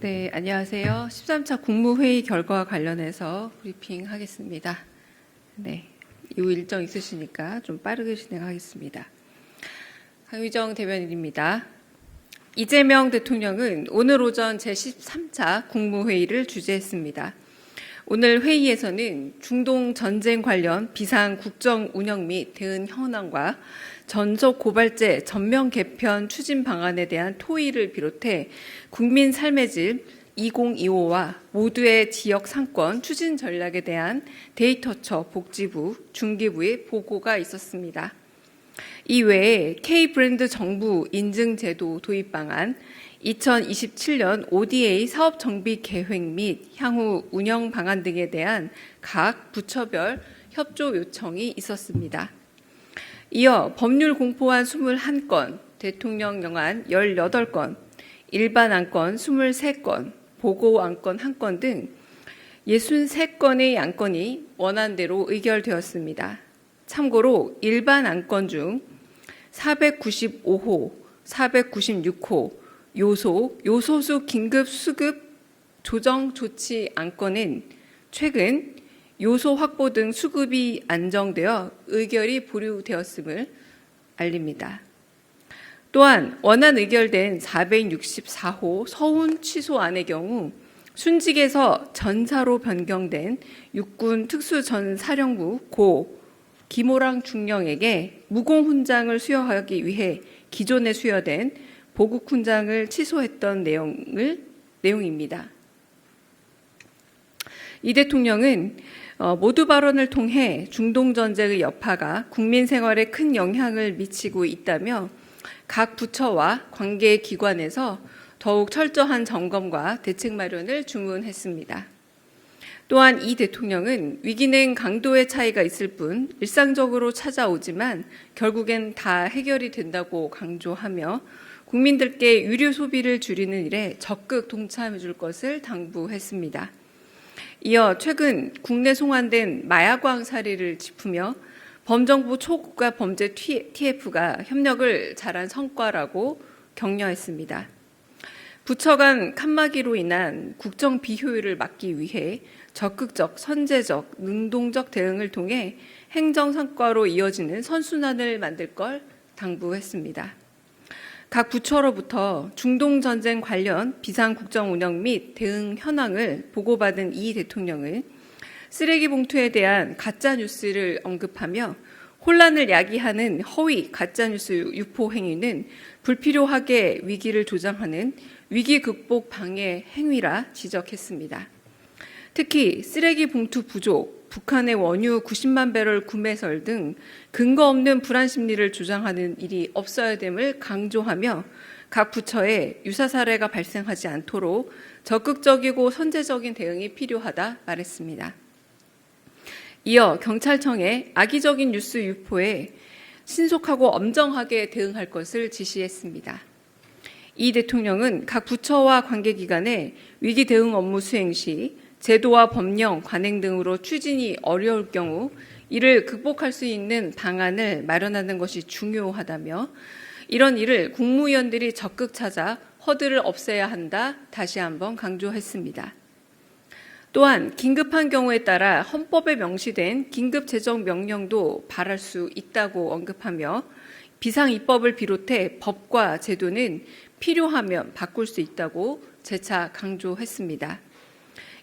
네, 안녕하세요. 13차 국무회의 결과와 관련해서 브리핑 하겠습니다. 네, 이후 일정 있으시니까 좀 빠르게 진행하겠습니다. 강유정 대변인입니다. 이재명 대통령은 오늘 오전 제13차 국무회의를 주재했습니다. 오늘 회의에서는 중동 전쟁 관련 비상 국정 운영 및 대응 현황과 전속 고발제 전면 개편 추진 방안에 대한 토의를 비롯해 국민 삶의 질 2025와 모두의 지역 상권 추진 전략에 대한 데이터처 복지부, 중기부의 보고가 있었습니다. 이외에 K브랜드 정부 인증 제도 도입 방안, 2027년 ODA 사업 정비 계획 및 향후 운영 방안 등에 대한 각 부처별 협조 요청이 있었습니다. 이어 법률 공포안 21건, 대통령 영안 18건, 일반 안건 23건, 보고 안건 1건 등 63건의 안건이 원안대로 의결되었습니다. 참고로 일반 안건 중 495호, 496호, 요소수 긴급 수급 조정 조치 안건은 최근 요소 확보 등 수급이 안정되어 의결이 보류되었음을 알립니다. 또한 원안 의결된 464호 서훈 취소안의 경우 순직에서 전사로 변경된 육군 특수전사령부 고 김호랑 중령에게 무공훈장을 수여하기 위해 기존에 수여된 보국훈장을 취소했던 내용입니다. 이 대통령은 모두 발언을 통해 중동 전쟁의 여파가 국민 생활에 큰 영향을 미치고 있다며 각 부처와 관계 기관에서 더욱 철저한 점검과 대책 마련을 주문했습니다. 또한 이 대통령은 위기는 강도의 차이가 있을 뿐 일상적으로 찾아오지만 결국엔 다 해결이 된다고 강조하며 국민들께 유류 소비를 줄이는 일에 적극 동참해 줄 것을 당부했습니다. 이어 최근 국내 송환된 마약왕 사례를 짚으며 범정부 초국가 범죄 TF가 협력을 잘한 성과라고 격려했습니다. 부처 간 칸막이로 인한 국정 비효율을 막기 위해 적극적, 선제적, 능동적 대응을 통해 행정 성과로 이어지는 선순환을 만들 걸 당부했습니다. 각 부처로부터 중동 전쟁 관련 비상 국정 운영 및 대응 현황을 보고받은 이 대통령은 쓰레기 봉투에 대한 가짜 뉴스를 언급하며 혼란을 야기하는 허위 가짜 뉴스 유포 행위는 불필요하게 위기를 조장하는 위기 극복 방해 행위라 지적했습니다. 특히 쓰레기 봉투 부족, 북한의 원유 90만 배럴 구매설 등 근거 없는 불안 심리를 조장하는 일이 없어야 됨을 강조하며 각 부처에 유사 사례가 발생하지 않도록 적극적이고 선제적인 대응이 필요하다 말했습니다. 이어 경찰청에 악의적인 뉴스 유포에 신속하고 엄정하게 대응할 것을 지시했습니다. 이 대통령은 각 부처와 관계기관에 위기 대응 업무 수행 시 제도와 법령, 관행 등으로 추진이 어려울 경우 이를 극복할 수 있는 방안을 마련하는 것이 중요하다며 이런 일을 국무위원들이 적극 찾아 허들을 없애야 한다 다시 한번 강조했습니다. 또한 긴급한 경우에 따라 헌법에 명시된 긴급재정명령도 발할 수 있다고 언급하며 비상입법을 비롯해 법과 제도는 필요하면 바꿀 수 있다고 재차 강조했습니다.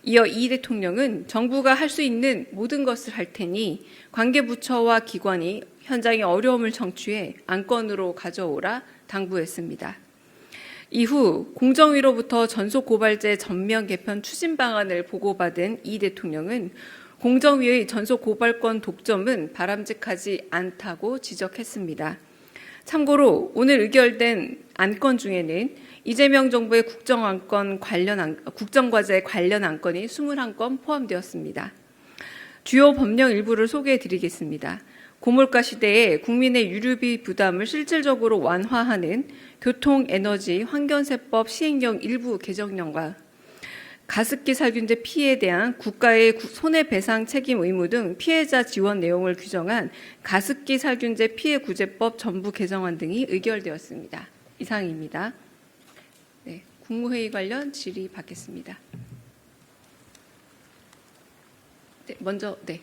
이어 이 대통령은 정부가 할 수 있는 모든 것을 할 테니 관계부처와 기관이 현장의 어려움을 청취해 안건으로 가져오라 당부했습니다. 이후 공정위로부터 전속고발제 전면 개편 추진 방안을 보고받은 이 대통령은 공정위의 전속고발권 독점은 바람직하지 않다고 지적했습니다. 참고로 오늘 의결된 안건 중에는 이재명 정부의 국정과제 관련 안건이 21건 포함되었습니다. 주요 법령 일부를 소개해드리겠습니다. 고물가 시대에 국민의 유류비 부담을 실질적으로 완화하는 교통에너지 환경세법 시행령 일부 개정령과 가습기 살균제 피해에 대한 국가의 손해배상 책임 의무 등 피해자 지원 내용을 규정한 가습기 살균제 피해구제법 전부 개정안 등이 의결되었습니다. 이상입니다. 네, 국무회의 관련 질의 받겠습니다. 네, 먼저 네.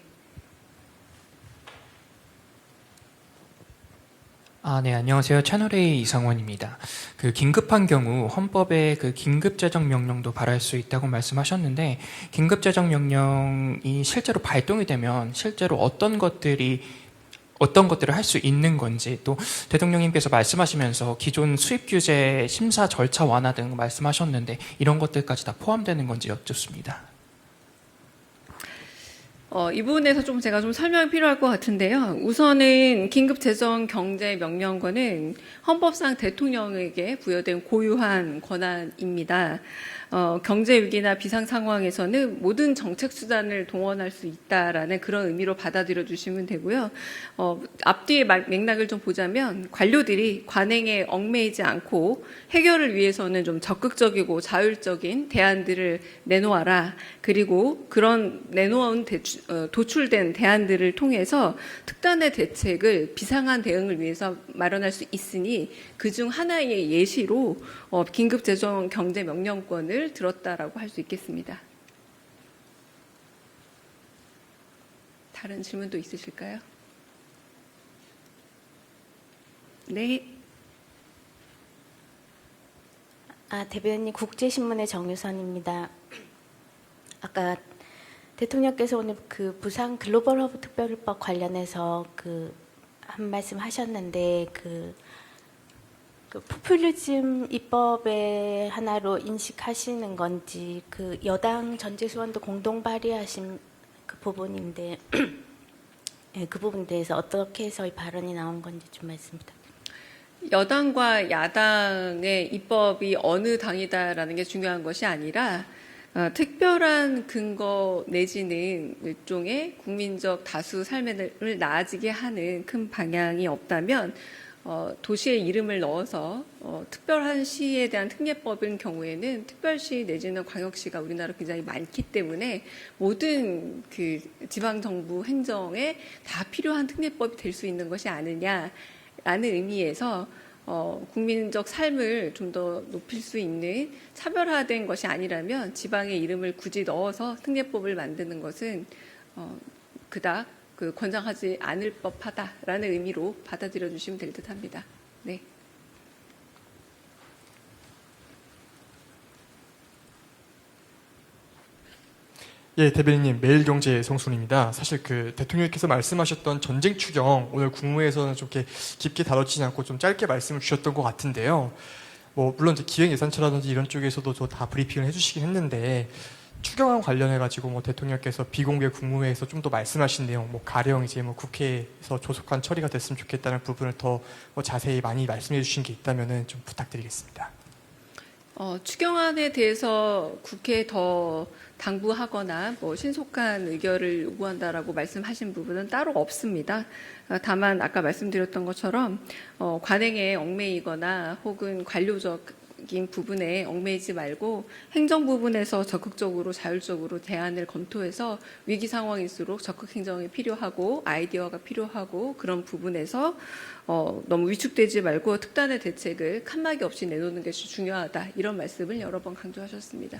네, 안녕하세요. 채널A 이상원입니다. 긴급한 경우 헌법에 긴급재정명령도 발할 수 있다고 말씀하셨는데, 긴급재정명령이 실제로 발동이 되면 실제로 어떤 것들을 할 수 있는 건지, 또 대통령님께서 말씀하시면서 기존 수입규제 심사 절차 완화 등 말씀하셨는데 이런 것들까지 다 포함되는 건지 여쭙습니다. 이 부분에서 제가 설명이 필요할 것 같은데요. 우선은 긴급재정경제명령권은 헌법상 대통령에게 부여된 고유한 권한입니다. 경제위기나 비상상황에서는 모든 정책수단을 동원할 수 있다라는 그런 의미로 받아들여 주시면 되고요. 앞뒤의 맥락을 보자면 관료들이 관행에 얽매이지 않고 해결을 위해서는 좀 적극적이고 자율적인 대안들을 내놓아라. 그리고 그런 내놓은 도출된 대안들을 통해서 특단의 대책을 비상한 대응을 위해서 마련할 수 있으니 그중 하나의 예시로 긴급재정경제명령권을 들었다라고 할 수 있겠습니다. 다른 질문도 있으실까요? 네. 대변인 국제신문의 정유선입니다. 아까 대통령께서 오늘 부산 글로벌 허브 특별법 관련해서 한 말씀 하셨는데 포퓰리즘 입법의 하나로 인식하시는 건지 여당 전재수원도 공동 발의하신 부분인데 네, 그 부분에 대해서 어떻게 해서 이 발언이 나온 건지 좀 말씀 부탁드립니다. 여당과 야당의 입법이 어느 당이다라는 게 중요한 것이 아니라 특별한 근거 내지는 일종의 국민적 다수 삶을 나아지게 하는 큰 방향이 없다면 도시의 이름을 넣어서 특별한 시에 대한 특례법인 경우에는 특별시 내지는 광역시가 우리나라 굉장히 많기 때문에 모든 지방정부 행정에 다 필요한 특례법이 될 수 있는 것이 아니냐라는 의미에서 국민적 삶을 좀 더 높일 수 있는 차별화된 것이 아니라면 지방의 이름을 굳이 넣어서 특례법을 만드는 것은 그닥 권장하지 않을 법하다라는 의미로 받아들여 주시면 될 듯합니다. 네. 예, 대변인님, 매일경제 성순입니다. 사실 대통령께서 말씀하셨던 전쟁 추경, 오늘 국무회에서는 좀 이렇게 깊게 다뤄지지 않고 좀 짧게 말씀을 주셨던 것 같은데요. 물론 이제 기획예산처라든지 이런 쪽에서도 다 브리핑을 해주시긴 했는데, 추경안 관련해가지고 대통령께서 비공개 국무회에서 좀 더 말씀하신 내용, 가령 이제 국회에서 조속한 처리가 됐으면 좋겠다는 부분을 더 자세히 많이 말씀해 주신 게 있다면은 좀 부탁드리겠습니다. 추경안에 대해서 국회에 더 당부하거나 신속한 의결을 요구한다라고 말씀하신 부분은 따로 없습니다. 다만 아까 말씀드렸던 것처럼 관행에 얽매이거나 혹은 관료적인 부분에 얽매이지 말고 행정 부분에서 적극적으로 자율적으로 대안을 검토해서 위기 상황일수록 적극 행정이 필요하고 아이디어가 필요하고 그런 부분에서 너무 위축되지 말고 특단의 대책을 칸막이 없이 내놓는 것이 중요하다. 이런 말씀을 여러 번 강조하셨습니다.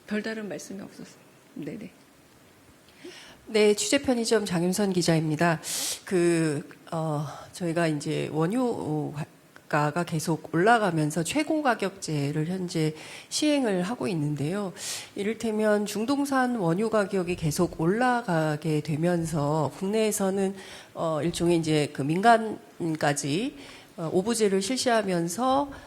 별다른 말씀이 없었습니다. 네네. 네, 취재 편의점 장윤선 기자입니다. 저희가 이제 원유가가 계속 올라가면서 최고 가격제를 현재 시행을 하고 있는데요. 이를테면 중동산 원유 가격이 계속 올라가게 되면서 국내에서는 일종의 이제 민간까지 오부제를 실시하면서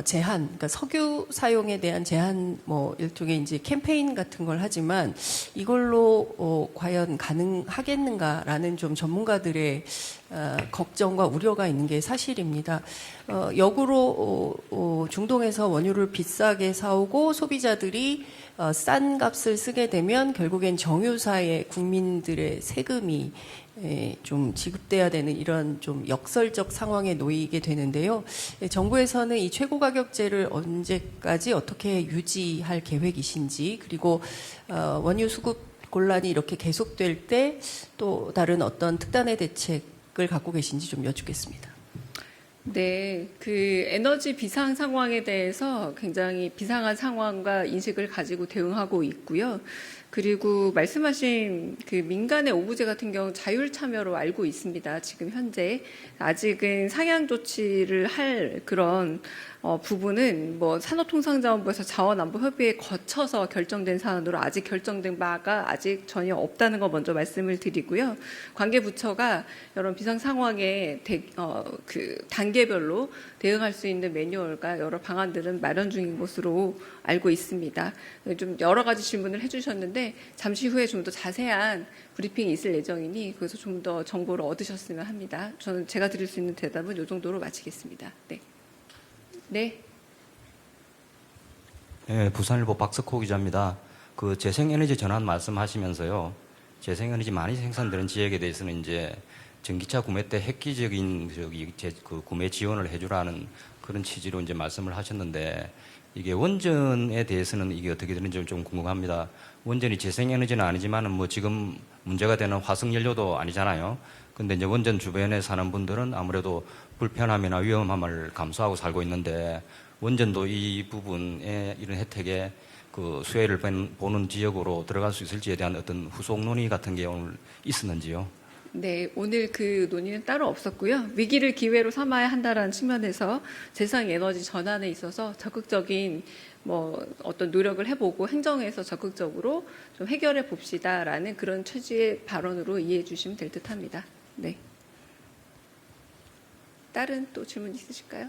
제한, 그러니까 석유 사용에 대한 제한, 일종의 이제 캠페인 같은 걸 하지만 이걸로 과연 가능하겠는가라는 좀 전문가들의 걱정과 우려가 있는 게 사실입니다. 역으로 중동에서 원유를 비싸게 사오고 소비자들이 싼 값을 쓰게 되면 결국엔 정유사의 국민들의 세금이 좀 지급돼야 되는 이런 좀 역설적 상황에 놓이게 되는데요. 정부에서는 이 최고가격제를 언제까지 어떻게 유지할 계획이신지, 그리고 원유 수급 곤란이 이렇게 계속될 때 또 다른 어떤 특단의 대책을 갖고 계신지 좀 여쭙겠습니다. 네, 그 에너지 비상 상황에 대해서 굉장히 비상한 상황과 인식을 가지고 대응하고 있고요. 그리고 말씀하신 그 민간의 오부제 같은 경우 자율 참여로 알고 있습니다. 지금 현재 아직은 상향 조치를 할 그런 부분은 뭐 산업통상자원부에서 자원안보협의회 거쳐서 결정된 사안으로 아직 결정된 바가 아직 전혀 없다는 거 먼저 말씀을 드리고요. 관계 부처가 이런 비상 상황에 그 단계별로 대응할 수 있는 매뉴얼과 여러 방안들은 마련 중인 것으로 알고 있습니다. 좀 여러 가지 질문을 해주셨는데 잠시 후에 좀 더 자세한 브리핑이 있을 예정이니 거기서 좀 더 정보를 얻으셨으면 합니다. 저는 제가 드릴 수 있는 대답은 이 정도로 마치겠습니다. 네. 네. 네, 부산일보 박석호 기자입니다. 그 재생에너지 전환 말씀하시면서요, 재생에너지 많이 생산되는 지역에 대해서는 이제 전기차 구매 때 획기적인 그 구매 지원을 해주라는 그런 취지로 이제 말씀을 하셨는데, 이게 원전에 대해서는 이게 어떻게 되는지 좀 궁금합니다. 원전이 재생에너지는 아니지만은 뭐 지금 문제가 되는 화석연료도 아니잖아요. 근데 이제 원전 주변에 사는 분들은 아무래도 불편함이나 위험함을 감수하고 살고 있는데, 원전도 이 부분에 이런 혜택에 그 수혜를 보는 지역으로 들어갈 수 있을지에 대한 어떤 후속 논의 같은 게 오늘 있었는지요? 네, 오늘 그 논의는 따로 없었고요. 위기를 기회로 삼아야 한다라는 측면에서 재생 에너지 전환에 있어서 적극적인 뭐 어떤 노력을 해보고 행정에서 적극적으로 좀 해결해 봅시다라는 그런 취지의 발언으로 이해해 주시면 될 듯합니다. 네. 다른 또 질문 있으실까요?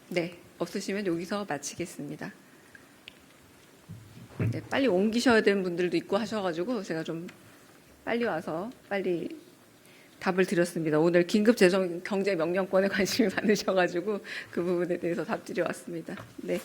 네, 없으시면 여기서 마치겠습니다. 네, 빨리 옮기셔야 되는 분들도 있고 하셔가지고 제가 좀 빨리 와서 빨리 답을 드렸습니다. 오늘 긴급 재정 경제 명령권에 관심이 많으셔가지고 그 부분에 대해서 답드려 왔습니다. 네.